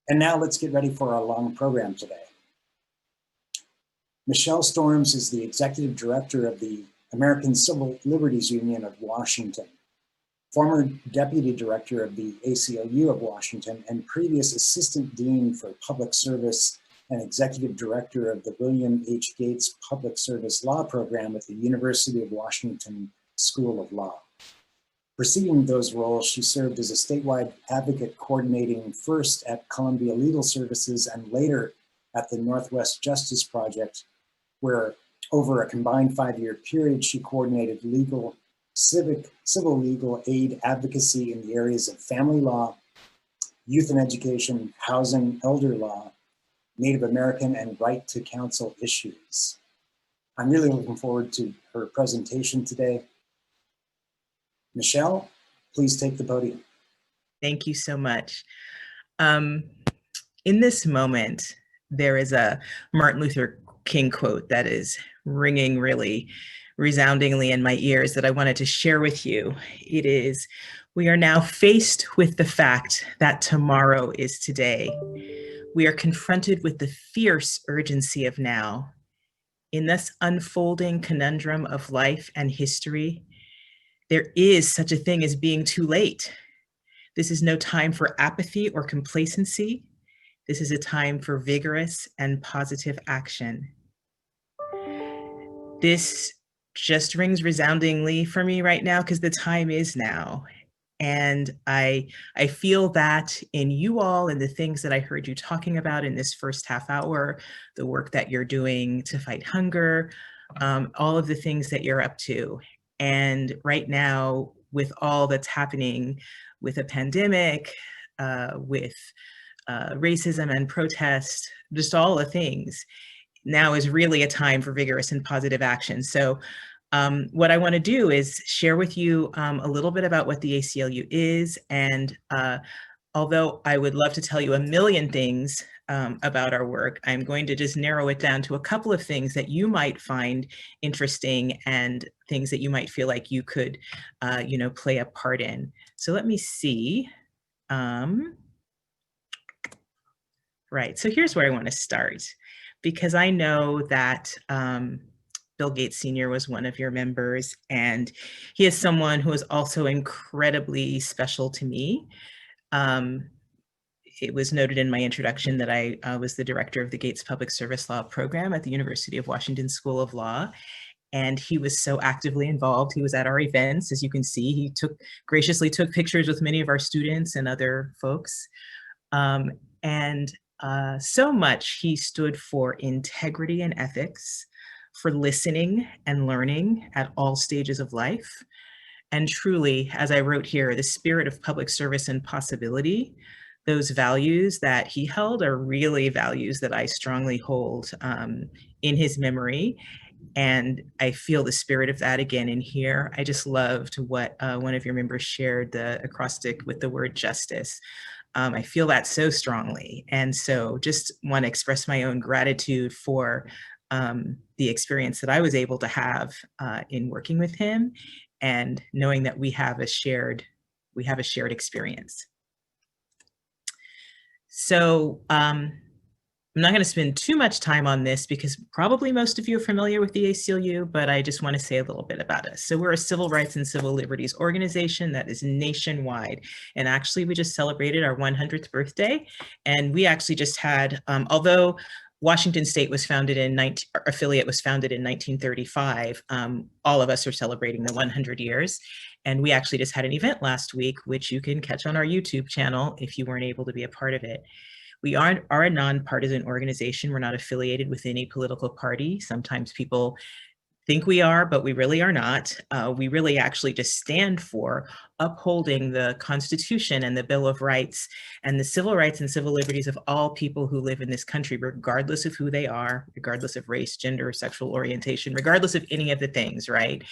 And now let's get ready for our long program today. Michele Storms is the Executive Director of the American Civil Liberties Union of Washington, former Deputy Director of the ACLU of Washington, and previous Assistant Dean for Public Service and Executive Director of the William H. Gates Public Service Law Program at the University of Washington School of Law. Preceding those roles, she served as a statewide advocate coordinating first at Columbia Legal Services and later at the Northwest Justice Project, where over a combined 5-year period, she coordinated civil legal aid advocacy in the areas of family law, youth and education, housing, elder law, Native American, and right to counsel issues. I'm really looking forward to her presentation today. Michele, please take the podium. Thank you so much. In this moment, there is a Martin Luther King quote that is ringing really resoundingly in my ears that I wanted to share with you. It is, "We are now faced with the fact that tomorrow is today. We are confronted with the fierce urgency of now. In this unfolding conundrum of life and history, there is such a thing as being too late. This is no time for apathy or complacency. This is a time for vigorous and positive action." This just rings resoundingly for me right now because the time is now. And I feel that in you all and the things that I heard you talking about in this first half hour, the work that you're doing to fight hunger, all of the things that you're up to. And right now, with all that's happening with a pandemic, with racism and protest, just all the things, now is really a time for vigorous and positive action. So what I want to do is share with you a little bit about what the ACLU is. And although I would love to tell you a million things about our work, I'm going to just narrow it down to a couple of things that you might find interesting and things that you might feel like you could, play a part in. So let me see. Right, so here's where I want to start, because I know that Bill Gates Sr. was one of your members, and he is someone who is also incredibly special to me. It was noted in my introduction that I was the director of the Gates Public Service Law Program at the University of Washington School of Law, and he was so actively involved. He was at our events, as you can see. He graciously took pictures with many of our students and other folks. So much he stood for integrity and ethics, for listening and learning at all stages of life. And truly, as I wrote here, the spirit of public service and possibility, those values that he held are really values that I strongly hold in his memory. And I feel the spirit of that again in here. I just loved what one of your members shared, the acrostic with the word justice. I feel that so strongly. And so just want to express my own gratitude for the experience that I was able to have in working with him and knowing that we have a shared experience. So I'm not going to spend too much time on this because probably most of you are familiar with the ACLU, but I just want to say a little bit about us. So we're a civil rights and civil liberties organization that is nationwide. And actually, we just celebrated our 100th birthday. And we actually just had, although Washington State was founded our affiliate was founded in 1935, all of us are celebrating the 100 years. And we actually just had an event last week, which you can catch on our YouTube channel if you weren't able to be a part of it. We are a nonpartisan organization. We're not affiliated with any political party. Sometimes people think we are, but we really are not. We really actually just stand for upholding the Constitution and the Bill of Rights and the civil rights and civil liberties of all people who live in this country, regardless of who they are, regardless of race, gender, sexual orientation, regardless of any of the things, right?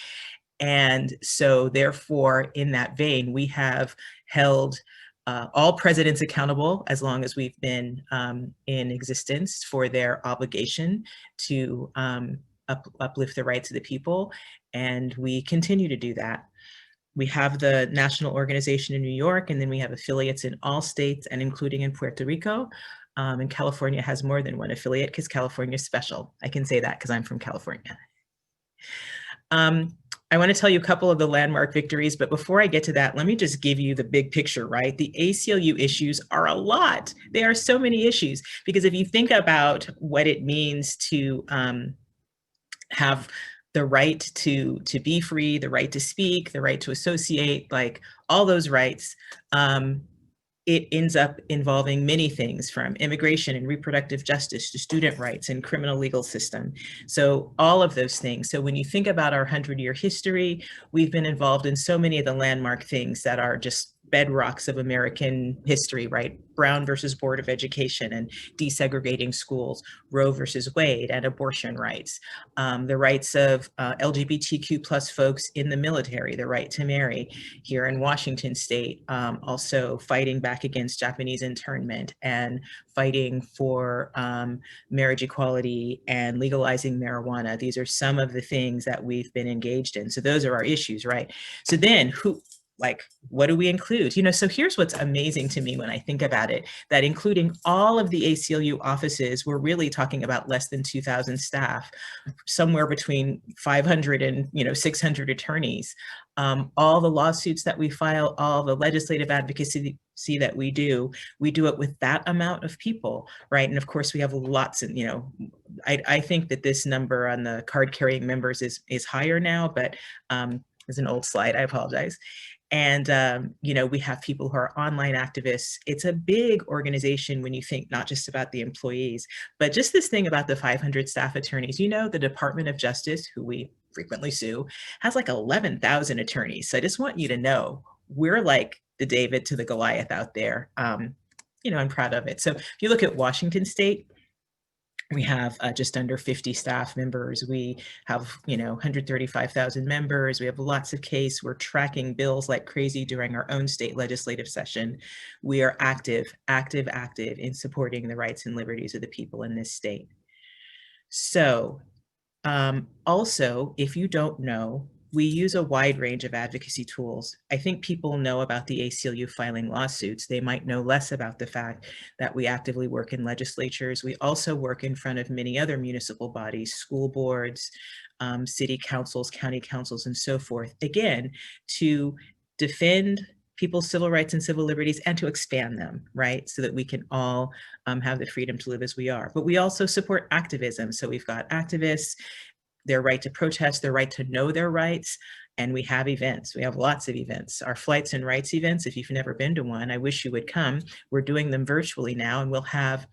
And so therefore, in that vein, we have held all presidents accountable as long as we've been in existence for their obligation to uplift the rights of the people, and we continue to do that. We have the national organization in New York, and then we have affiliates in all states and including in Puerto Rico. And California has more than one affiliate because California is special. I can say that because I'm from California. I want to tell you a couple of the landmark victories, but before I get to that, let me just give you the big picture, right? The ACLU issues are a lot. There are so many issues, because if you think about what it means to have the right to be free, the right to speak, the right to associate, like all those rights, it ends up involving many things, from immigration and reproductive justice to student rights and criminal legal system. So all of those things. So when you think about our 100-year history, we've been involved in so many of the landmark things that are just bedrocks of American history, right? Brown versus Board of Education and desegregating schools, Roe versus Wade and abortion rights, the rights of LGBTQ plus folks in the military, the right to marry here in Washington state, also fighting back against Japanese internment and fighting for marriage equality and legalizing marijuana. These are some of the things that we've been engaged in. So those are our issues, right? So then what do we include? So here's what's amazing to me when I think about it, that including all of the ACLU offices, we're really talking about less than 2,000 staff, somewhere between 500 and 600 attorneys. All the lawsuits that we file, all the legislative advocacy that we do it with that amount of people, right? And of course we have lots of, I think that this number on the card carrying members is higher now, but it's an old slide, I apologize. And, we have people who are online activists. It's a big organization when you think not just about the employees, but just this thing about the 500 staff attorneys. The Department of Justice, who we frequently sue, has like 11,000 attorneys. So I just want you to know, we're like the David to the Goliath out there. I'm proud of it. So if you look at Washington State, we have just under 50 staff members. We have, 135,000 members. We have lots of case. We're tracking bills like crazy during our own state legislative session. We are active in supporting the rights and liberties of the people in this state. So also, if you don't know, we use a wide range of advocacy tools. I think people know about the ACLU filing lawsuits. They might know less about the fact that we actively work in legislatures. We also work in front of many other municipal bodies, school boards, city councils, county councils, and so forth, again, to defend people's civil rights and civil liberties and to expand them, right? So that we can all have the freedom to live as we are. But we also support activism. So we've got activists, their right to protest, their right to know their rights, and we have events. We have lots of events. Our flights and rights events, if you've never been to one, I wish you would come. We're doing them virtually now, and we'll have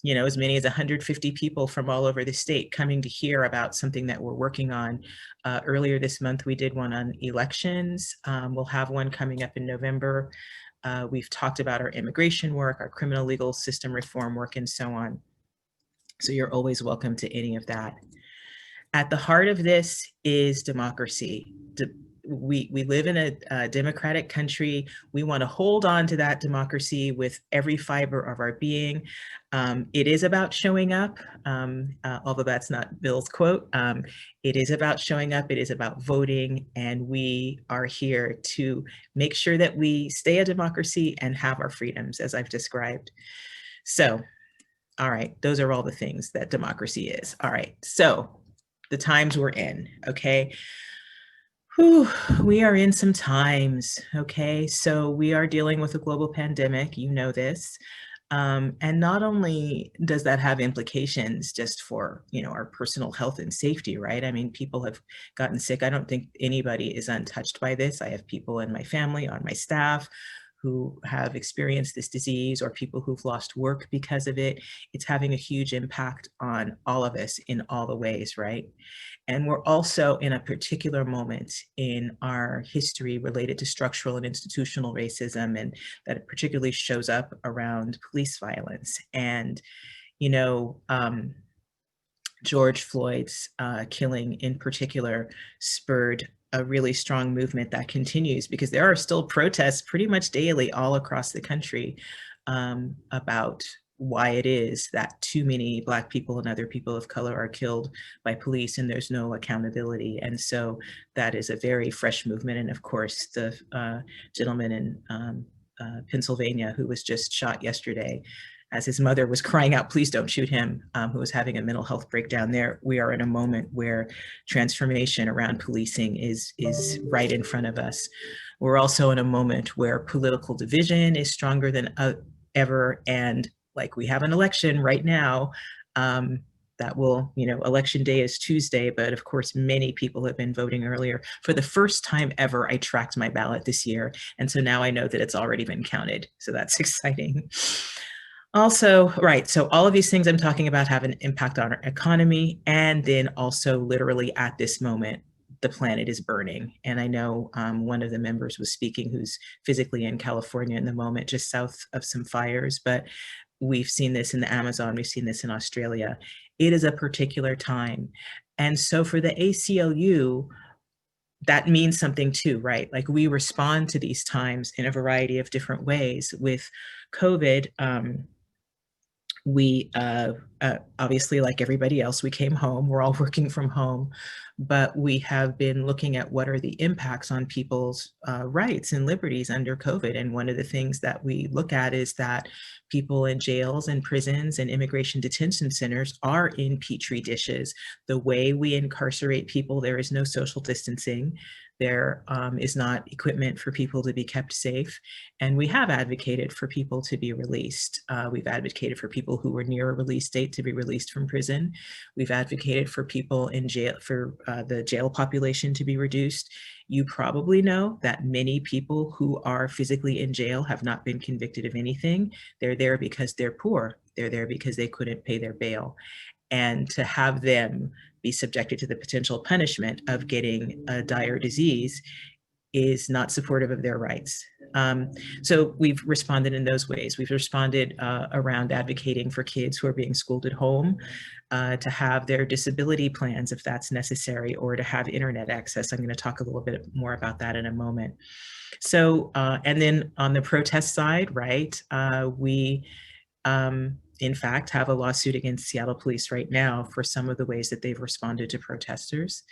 as many as 150 people from all over the state coming to hear about something that we're working on. Earlier this month, we did one on elections. We'll have one coming up in November. We've talked about our immigration work, our criminal legal system reform work, and so on. So you're always welcome to any of that. At the heart of this is democracy. We live in a democratic country. We want to hold on to that democracy with every fiber of our being. It is about showing up, although that's not Bill's quote. It is about showing up. It is about voting. And we are here to make sure that we stay a democracy and have our freedoms, as I've described. So, all right, those are all the things that democracy is. All right, so the times we're in, okay? Whew, we are in some times, okay? So we are dealing with a global pandemic, you know this. And not only does that have implications just for, our personal health and safety, right? I mean, people have gotten sick. I don't think anybody is untouched by this. I have people in my family, on my staff, who have experienced this disease, or people who've lost work because of it. It's having a huge impact on all of us in all the ways, right? And we're also in a particular moment in our history related to structural and institutional racism, and that it particularly shows up around police violence. And, George Floyd's killing in particular spurred a really strong movement that continues, because there are still protests pretty much daily all across the country about why it is that too many Black people and other people of color are killed by police and there's no accountability. And so that is a very fresh movement. And of course, the gentleman in Pennsylvania who was just shot yesterday, as his mother was crying out, please don't shoot him, who was having a mental health breakdown there. We are in a moment where transformation around policing is right in front of us. We're also in a moment where political division is stronger than ever. And like we have an election right now, that will, election day is Tuesday, but of course, many people have been voting earlier. For the first time ever, I tracked my ballot this year. And so now I know that it's already been counted. So that's exciting. Also, right, so all of these things I'm talking about have an impact on our economy, and then also literally at this moment, the planet is burning. And I know one of the members was speaking who's physically in California in the moment, just south of some fires, but we've seen this in the Amazon, we've seen this in Australia. It is a particular time. And so for the ACLU, that means something too, right? Like we respond to these times in a variety of different ways. With COVID, we obviously, like everybody else, we came home, we're all working from home, but we have been looking at what are the impacts on people's rights and liberties under COVID. And one of the things that we look at is that people in jails and prisons and immigration detention centers are in petri dishes. The way we incarcerate people, there is no social distancing. There is not equipment for people to be kept safe. And we have advocated for people to be released. We've advocated for people who were near a release date to be released from prison. We've advocated for people in jail, for the jail population to be reduced. You probably know that many people who are physically in jail have not been convicted of anything. They're there because they're poor. They're there because they couldn't pay their bail. And to have them be subjected to the potential punishment of getting a dire disease is not supportive of their rights. So we've responded in those ways. We've responded around advocating for kids who are being schooled at home to have their disability plans if that's necessary, or to have internet access. I'm going to talk a little bit more about that in a moment. So, and then on the protest side, right, we in fact, have a lawsuit against Seattle police right now for some of the ways that they've responded to protesters.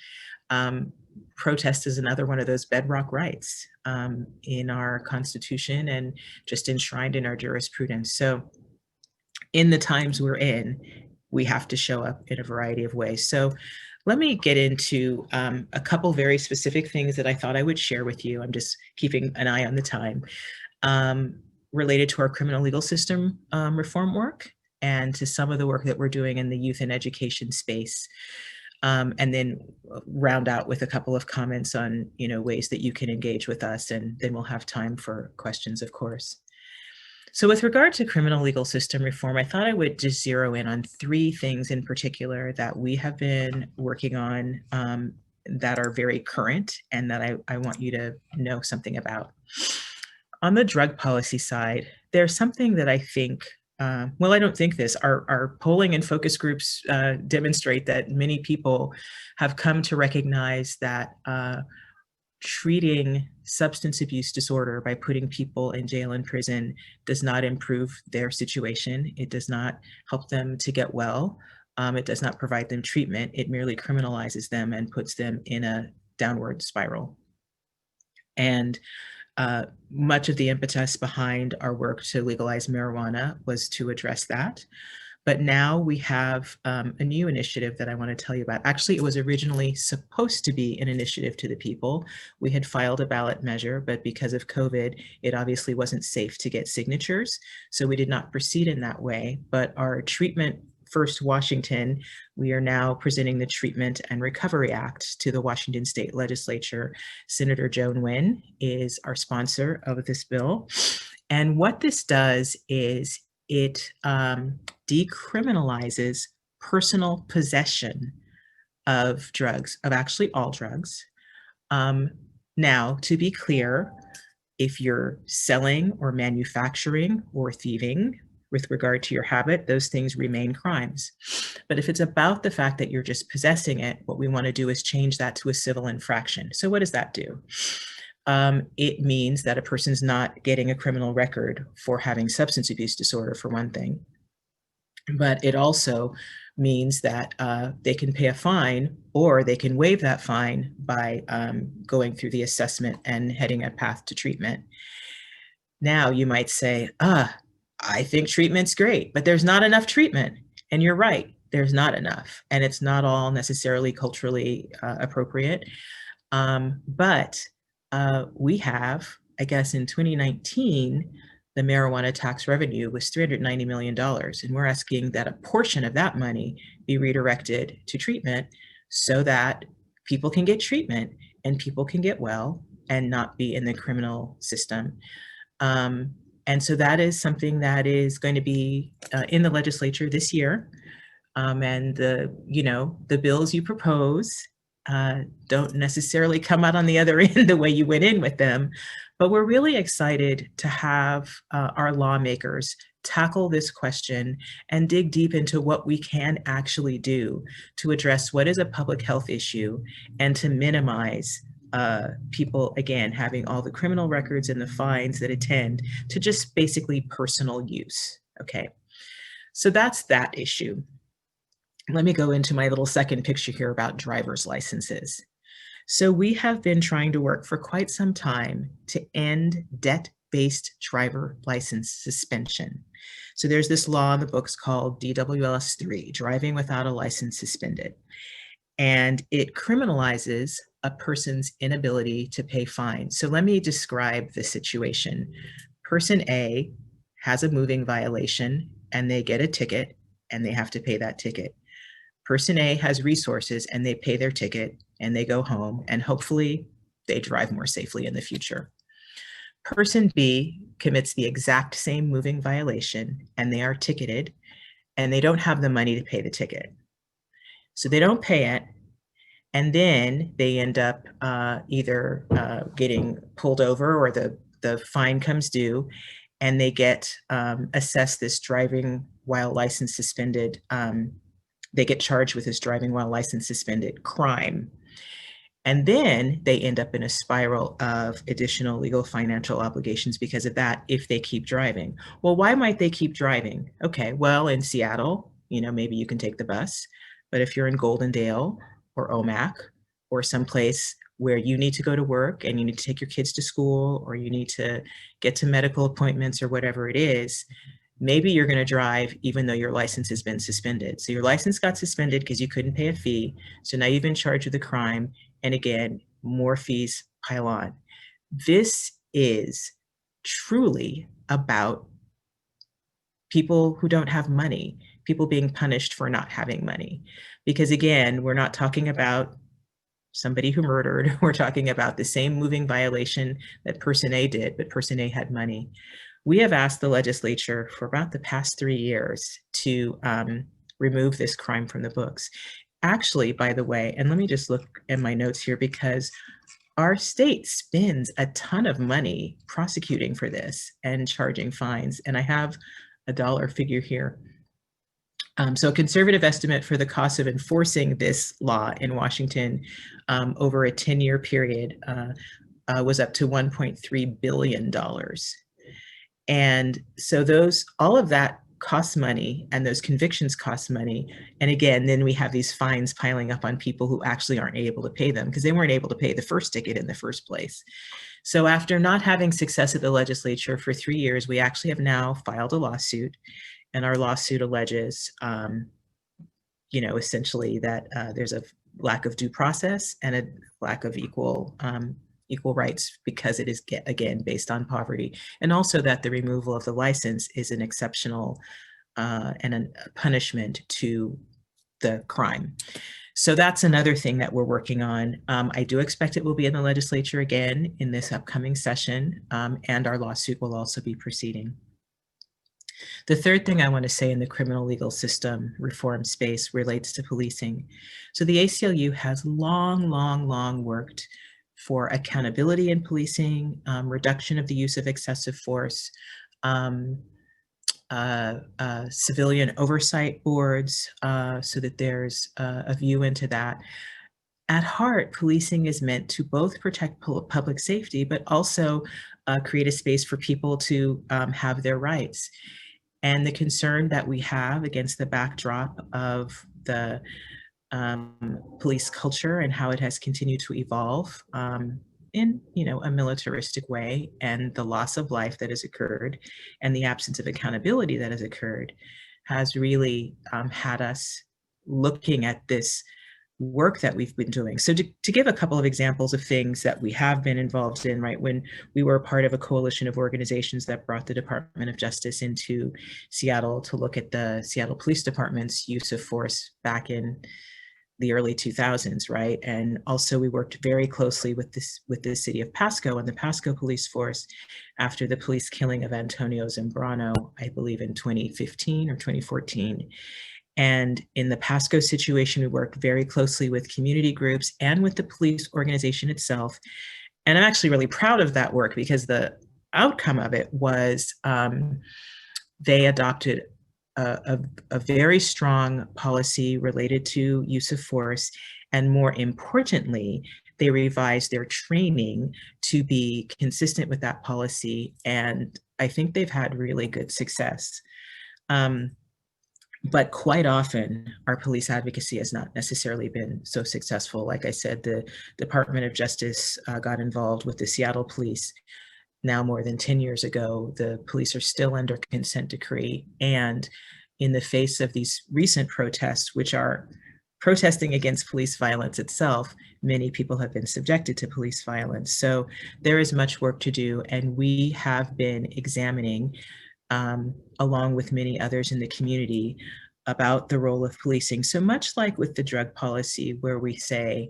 Protest is another one of those bedrock rights in our Constitution and just enshrined in our jurisprudence. So in the times we're in, we have to show up in a variety of ways. So let me get into a couple very specific things that I thought I would share with you. I'm just keeping an eye on the time. Related to our criminal legal system reform work, and to some of the work that we're doing in the youth and education space. And then round out with a couple of comments on, ways that you can engage with us, and then we'll have time for questions, of course. So with regard to criminal legal system reform, I thought I would just zero in on three things in particular that we have been working on that are very current and that I want you to know something about. On the drug policy side, there's something that I think, well, I don't think this, our polling and focus groups demonstrate that many people have come to recognize that treating substance abuse disorder by putting people in jail and prison does not improve their situation. It does not help them to get well. It does not provide them treatment. It merely criminalizes them and puts them in a downward spiral. And much of the impetus behind our work to legalize marijuana was to address that. But now we have a new initiative that I want to tell you about. Actually, it was originally supposed to be an initiative to the people. We had filed a ballot measure, but because of COVID, it obviously wasn't safe to get signatures. So we did not proceed in that way. But our Treatment First Washington, we are now presenting the Treatment and Recovery Act to the Washington State Legislature. Senator Joan Nguyen is our sponsor of this bill. And what this does is it decriminalizes personal possession of drugs, of actually all drugs. Now, to be clear, if you're selling or manufacturing or thieving, with regard to your habit, those things remain crimes. But if it's about the fact that you're just possessing it, what we want to do is change that to a civil infraction. So what does that do? It means that a person's not getting a criminal record for having substance abuse disorder, for one thing. but it also means that they can pay a fine, or they can waive that fine by going through the assessment and heading a path to treatment. Now you might say, I think treatment's great, but there's not enough treatment. And you're right, there's not enough. And it's not all necessarily culturally appropriate. But we have, I guess in 2019, the marijuana tax revenue was $390 million. And we're asking that a portion of that money be redirected to treatment so that people can get treatment and people can get well and not be in the criminal system. And so that is something that is going to be in the legislature this year. And the bills you propose don't necessarily come out on the other end the way you went in with them. But we're really excited to have our lawmakers tackle this question and dig deep into what we can actually do to address what is a public health issue and to minimize people, again, having all the criminal records and the fines that attend to just basically personal use. Okay, so that's that issue. Let me go into my little second picture here about driver's licenses. So we have been trying to work for quite some time to end debt-based driver license suspension. So there's this law in the books called DWLS 3, driving without a license suspended. And it criminalizes a person's inability to pay fines. So let me describe the situation. Person A has a moving violation and they get a ticket and they have to pay that ticket. Person A has resources and they pay their ticket and they go home and hopefully they drive more safely in the future. Person B commits the exact same moving violation and they are ticketed and they don't have the money to pay the ticket. So they don't pay it, and then they end up either getting pulled over or the fine comes due and they get assessed this driving while license suspended. They get charged with this driving while license suspended crime. And then they end up in a spiral of additional legal financial obligations because of that if they keep driving. Well, why might they keep driving? Okay, well, in Seattle, maybe you can take the bus. But if you're in Goldendale or Omak or someplace where you need to go to work and you need to take your kids to school or you need to get to medical appointments or whatever it is, maybe you're going to drive even though your license has been suspended. So your license got suspended because you couldn't pay a fee. So now you've been charged with a crime. And again, more fees pile on. This is truly about people who don't have money, people being punished for not having money. Because again, we're not talking about somebody who murdered. We're talking about the same moving violation that person A did, but person A had money. We have asked the legislature for about the past 3 years to remove this crime from the books. Actually, by the way, and let me just look at my notes here because our state spends a ton of money prosecuting for this and charging fines. And I have a dollar figure here. So a conservative estimate for the cost of enforcing this law in Washington over a 10-year period was up to $1.3 billion. And so all of that costs money and those convictions cost money. And again, then we have these fines piling up on people who actually aren't able to pay them because they weren't able to pay the first ticket in the first place. So after not having success at the legislature for 3 years, we actually have now filed a lawsuit. And our lawsuit alleges, essentially that there's a lack of due process and a lack of equal rights because it is, again, based on poverty. And also that the removal of the license is an exceptional and a punishment to the crime. So that's another thing that we're working on. I do expect it will be in the legislature again in this upcoming session, and our lawsuit will also be proceeding. The third thing I want to say in the criminal legal system reform space relates to policing. So the ACLU has long worked for accountability in policing, reduction of the use of excessive force, civilian oversight boards, so that there's a view into that. At heart, policing is meant to both protect public safety, but also create a space for people to have their rights. and the concern that we have against the backdrop of the police culture and how it has continued to evolve in, a militaristic way, and the loss of life that has occurred and the absence of accountability that has occurred has really had us looking at this work that we've been doing. So to give a couple of examples of things that we have been involved in, right, when we were part of a coalition of organizations that brought the Department of Justice into Seattle to look at the Seattle Police Department's use of force back in the early 2000s, right? And also we worked very closely with the city of Pasco and the Pasco police force after the police killing of Antonio Zambrano, I believe in 2015 or 2014. And in the Pasco situation, we worked very closely with community groups and with the police organization itself. And I'm actually really proud of that work because the outcome of it was they adopted a very strong policy related to use of force. And more importantly, they revised their training to be consistent with that policy. And I think they've had really good success. But quite often, our police advocacy has not necessarily been so successful. Like I said, the Department of Justice got involved with the Seattle Police now more than 10 years ago. The police are still under consent decree. And in the face of these recent protests, which are protesting against police violence itself, many people have been subjected to police violence. So there is much work to do. And we have been examining along with many others in the community, about the role of policing. So much like with the drug policy, where we say,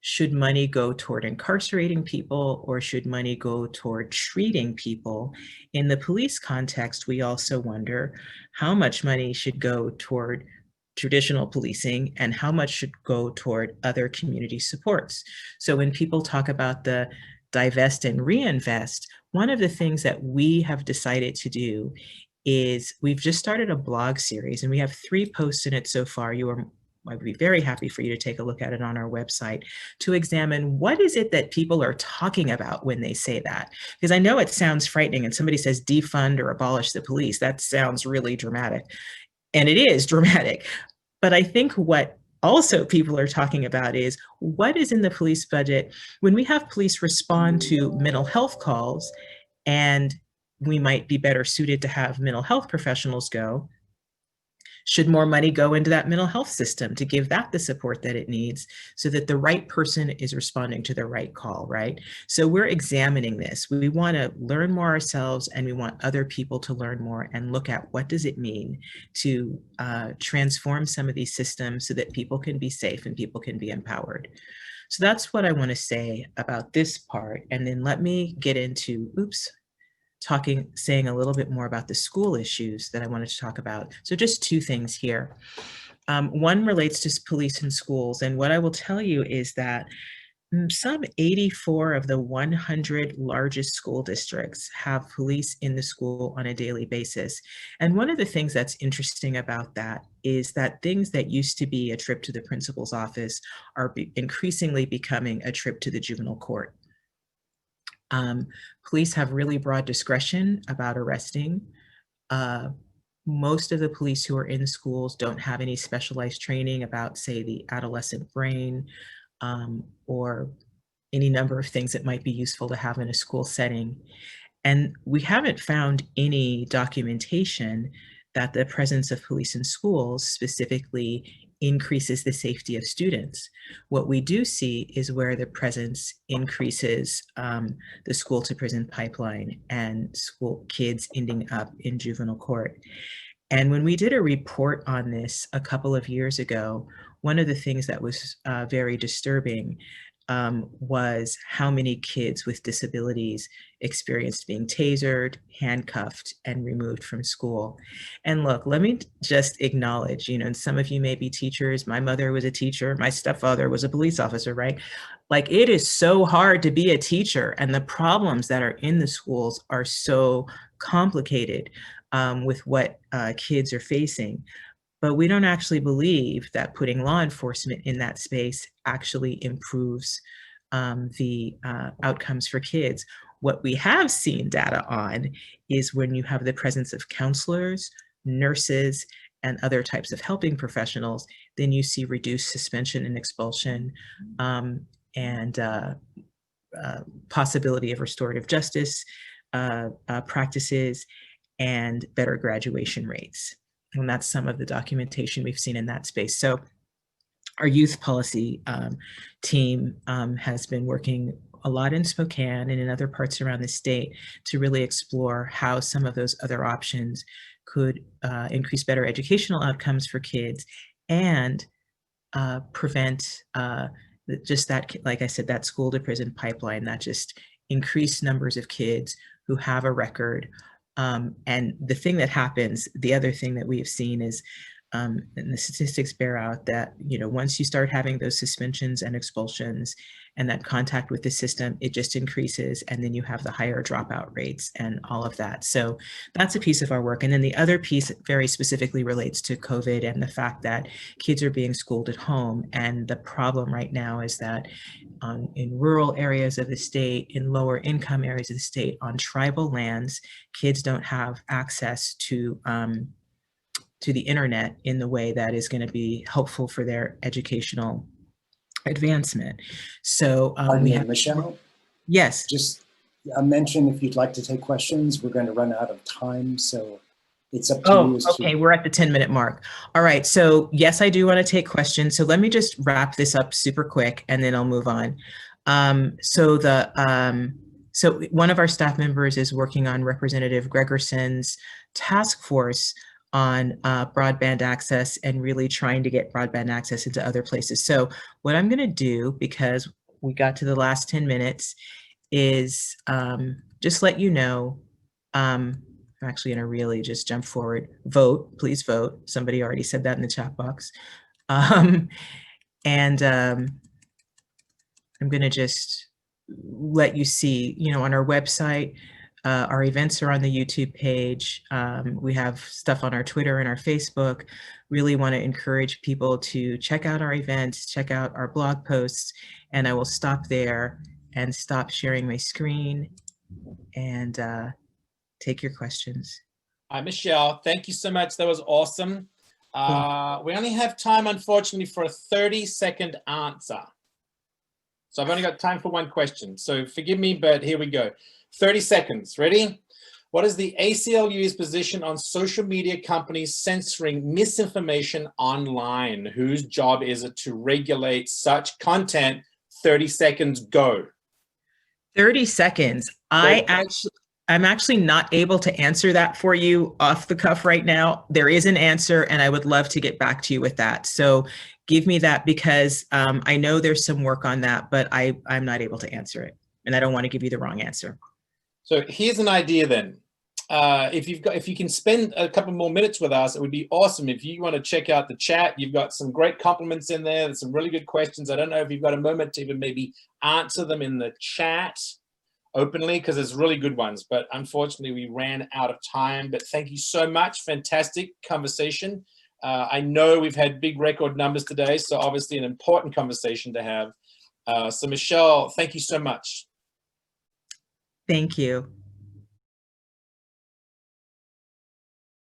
should money go toward incarcerating people or should money go toward treating people? In the police context, we also wonder how much money should go toward traditional policing and how much should go toward other community supports. So when people talk about the divest and reinvest, one of the things that we have decided to do is we've just started a blog series, and we have 3 posts in it so far. I'd be very happy for you to take a look at it on our website to examine what is it that people are talking about when they say that. Because I know it sounds frightening, and somebody says defund or abolish the police. That sounds really dramatic, and it is dramatic. But I think what also people are talking about is what is in the police budget when we have police respond to mental health calls, and we might be better suited to have mental health professionals go. Should more money go into that mental health system to give that the support that it needs so that the right person is responding to the right call, right? So we're examining this. We want to learn more ourselves, and we want other people to learn more and look at what does it mean to transform some of these systems so that people can be safe and people can be empowered. So that's what I want to say about this part. And then let me get into, saying a little bit more about the school issues that I wanted to talk about. So just 2 things here. One relates to police in schools. And what I will tell you is that some 84 of the 100 largest school districts have police in the school on a daily basis. And one of the things that's interesting about that is that things that used to be a trip to the principal's office are increasingly becoming a trip to the juvenile court. Police have really broad discretion about arresting. Most of the police who are in schools don't have any specialized training about, say, the adolescent brain, or any number of things that might be useful to have in a school setting. And we haven't found any documentation that the presence of police in schools specifically increases the safety of students. What we do see is where the presence increases the school to prison pipeline and school kids ending up in juvenile court. And when we did a report on this a couple of years ago, one of the things that was very disturbing was how many kids with disabilities experienced being tasered, handcuffed, and removed from school. And look, let me just acknowledge, and some of you may be teachers. My mother was a teacher. My stepfather was a police officer, right? Like, it is so hard to be a teacher, and the problems that are in the schools are so complicated with what kids are facing. But we don't actually believe that putting law enforcement in that space actually improves the outcomes for kids. What we have seen data on is when you have the presence of counselors, nurses, and other types of helping professionals, then you see reduced suspension and expulsion, and possibility of restorative justice practices, and better graduation rates. And that's some of the documentation we've seen in that space. So our youth policy team has been working a lot in Spokane and in other parts around the state to really explore how some of those other options could increase better educational outcomes for kids and prevent just that, like I said, that school to prison pipeline, that just increased numbers of kids who have a record. And the thing that happens, the other thing that we have seen is, and the statistics bear out that, once you start having those suspensions and expulsions and that contact with the system, it just increases, and then you have the higher dropout rates and all of that. So that's a piece of our work. And then the other piece very specifically relates to COVID and the fact that kids are being schooled at home. And the problem right now is that in rural areas of the state, in lower income areas of the state, on tribal lands, kids don't have access to the internet in the way that is going to be helpful for their educational advancement. So we have Michelle. Yes. Just a mention if you'd like to take questions. We're going to run out of time, so it's up to you. Okay, we're at the 10-minute mark. All right, so yes, I do want to take questions. So let me just wrap this up super quick, and then I'll move on. So one of our staff members is working on Representative Gregerson's task force on broadband access and really trying to get broadband access into other places. So what I'm going to do, because we got to the last 10 minutes, is just let you know, I'm actually going to really just jump forward. Vote, please vote. Somebody already said that in the chat box. I'm going to just let you see, on our website, our events are on the YouTube page. We have stuff on our Twitter and our Facebook. Really want to encourage people to check out our events, check out our blog posts, and I will stop there and stop sharing my screen and take your questions. Hi, Michelle. Thank you so much. That was awesome. We only have time, unfortunately, for a 30-second answer. So I've only got time for one question. So forgive me, but here we go. 30 seconds. Ready? What is the ACLU's position on social media companies censoring misinformation online? Whose job is it to regulate such content? 30 seconds, go. 30 seconds. I'm actually not able to answer that for you off the cuff right now. There is an answer, and I would love to get back to you with that. So give me that, because I know there's some work on that, but I'm not able to answer it, and I don't want to give you the wrong answer. So here's an idea then. If you can spend a couple more minutes with us, it would be awesome. If you want to check out the chat, you've got some great compliments in there. There's some really good questions. I don't know if you've got a moment to even maybe answer them in the chat openly, because there's really good ones, but unfortunately we ran out of time. But thank you so much. Fantastic conversation. I know we've had big record numbers today, so obviously an important conversation to have. So Michelle, thank you so much. Thank you.